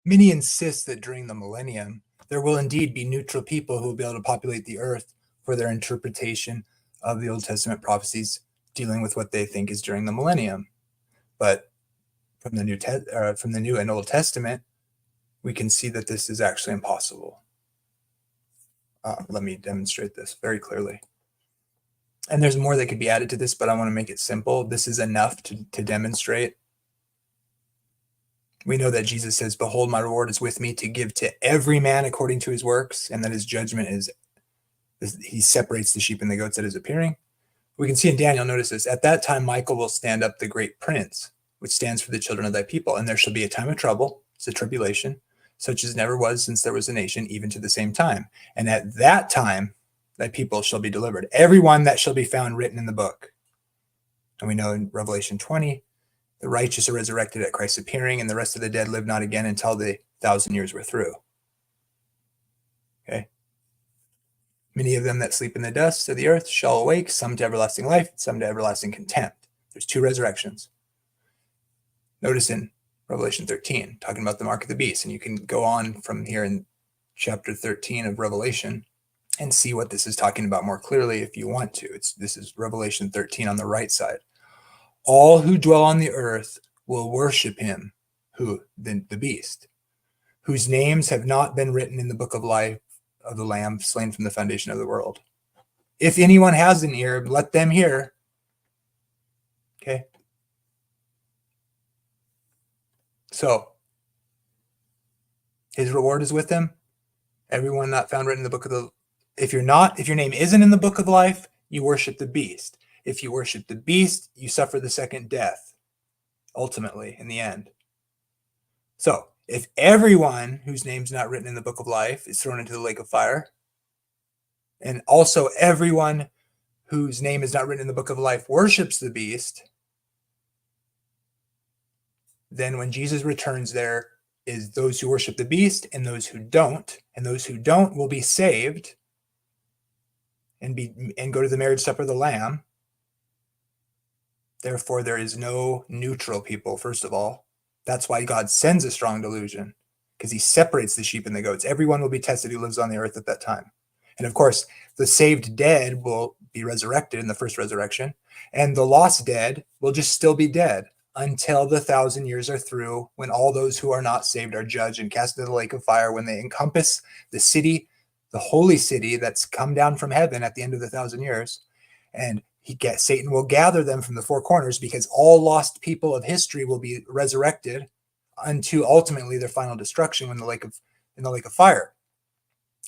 Many insist that during the millennium, there will indeed be neutral people who will be able to populate the earth for their interpretation of the Old Testament prophecies dealing with what they think is during the millennium. But from the New and Old Testament, we can see that this is actually impossible. Let me demonstrate this very clearly. And there's more that could be added to this, but I want to make it simple. This is enough to demonstrate. We know that Jesus says, "Behold, my reward is with me to give to every man according to his works," and that his judgment is he separates the sheep and the goats at his appearing. We can see in Daniel, notice this, "At that time Michael will stand up, the great prince, which stands for the children of thy people, and there shall be a time of trouble," it's a tribulation, "such as never was since there was a nation, even to the same time. And at that time thy people shall be delivered, every one that shall be found written in the book." And we know in Revelation 20, the righteous are resurrected at Christ's appearing, and the rest of the dead live not again until the 1,000 years were through. Okay. "Many of them that sleep in the dust of the earth shall awake, some to everlasting life, some to everlasting contempt." There's 2 resurrections. Notice in Revelation 13, talking about the mark of the beast, and you can go on from here in chapter 13 of Revelation and see what this is talking about more clearly if you want to. This is Revelation 13 on the right side. "All who dwell on the earth will worship him," who? The beast, "whose names have not been written in the book of life of the Lamb slain from the foundation of the world. If anyone has an ear, let them hear." Okay. So, his reward is with him. Everyone not found written in the book of the... If your name isn't in the book of life, you worship the beast. If you worship the beast, you suffer the second death, ultimately, in the end. So, if everyone whose name's not written in the book of life is thrown into the lake of fire, and also everyone whose name is not written in the book of life worships the beast, then when Jesus returns, there is those who worship the beast and those who don't, and those who don't will be saved and go to the marriage supper of the Lamb. Therefore, there is no neutral people, first of all. That's why God sends a strong delusion, because he separates the sheep and the goats. Everyone will be tested who lives on the earth at that time. And of course, the saved dead will be resurrected in the first resurrection, and the lost dead will just still be dead until the 1,000 years are through, when all those who are not saved are judged and cast into the lake of fire, when they encompass the city, the holy city that's come down from heaven at the end of the 1,000 years. And Satan will gather them from the 4 corners, because all lost people of history will be resurrected unto ultimately their final destruction in the lake of fire.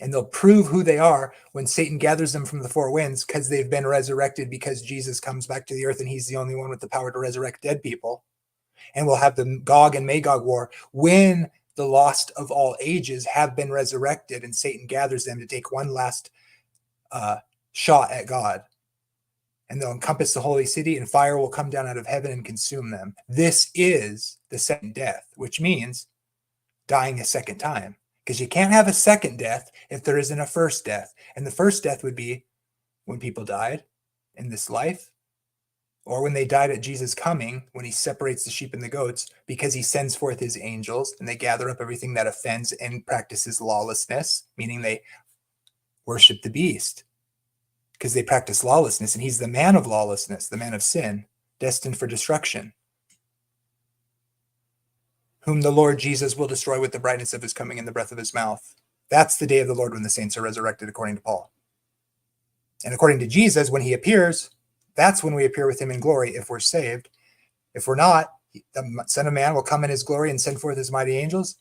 And they'll prove who they are when Satan gathers them from the 4 winds, because they've been resurrected, because Jesus comes back to the earth and he's the only one with the power to resurrect dead people. And we'll have the Gog and Magog war when the lost of all ages have been resurrected, and Satan gathers them to take one last shot at God. And they'll encompass the holy city, and fire will come down out of heaven and consume them. This is the second death, which means dying a second time. Because you can't have a second death if there isn't a first death. And the first death would be when people died in this life, or when they died at Jesus' coming, when he separates the sheep and the goats, because he sends forth his angels, and they gather up everything that offends and practices lawlessness, meaning they worship the beast, because they practice lawlessness, and he's the man of lawlessness, the man of sin, destined for destruction, whom the Lord Jesus will destroy with the brightness of his coming and the breath of his mouth. That's the day of the Lord, when the saints are resurrected, according to Paul. And according to Jesus, when he appears, that's when we appear with him in glory, if we're saved. If we're not, the Son of Man will come in his glory and send forth his mighty angels,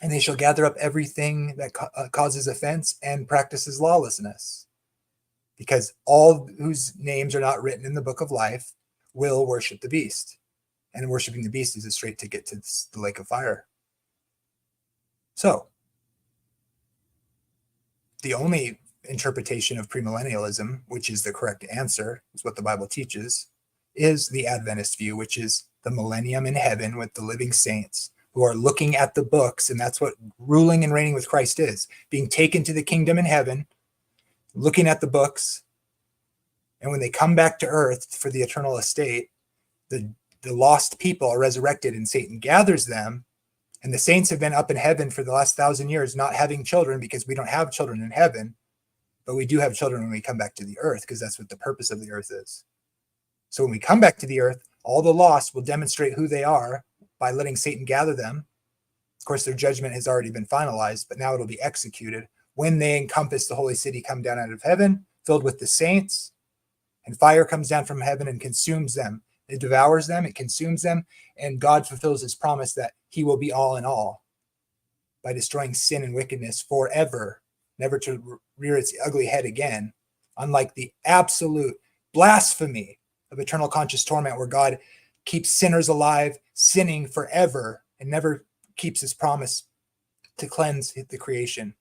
and they shall gather up everything that causes offense and practices lawlessness. Because all whose names are not written in the book of life will worship the beast. And worshiping the beast is a straight ticket to the lake of fire. So, the only interpretation of premillennialism, which is the correct answer, is what the Bible teaches, is the Adventist view, which is the millennium in heaven with the living saints who are looking at the books. And that's what ruling and reigning with Christ is, being taken to the kingdom in heaven, looking at the books. And when they come back to earth for the eternal estate, the lost people are resurrected, and Satan gathers them, And the saints have been up in heaven for the last 1,000 years, not having children because we don't have children in heaven, but we do have children when we come back to the earth because that's what the purpose of the earth is. So when we come back to the earth, all the lost will demonstrate who they are by letting Satan gather them. Of course, their judgment has already been finalized, but now it'll be executed when they encompass the holy city, come down out of heaven, filled with the saints, and fire comes down from heaven and consumes them. It devours them, it consumes them, and God fulfills his promise that he will be all in all by destroying sin and wickedness forever, never to rear its ugly head again, unlike the absolute blasphemy of eternal conscious torment where God keeps sinners alive, sinning forever, and never keeps his promise to cleanse the creation.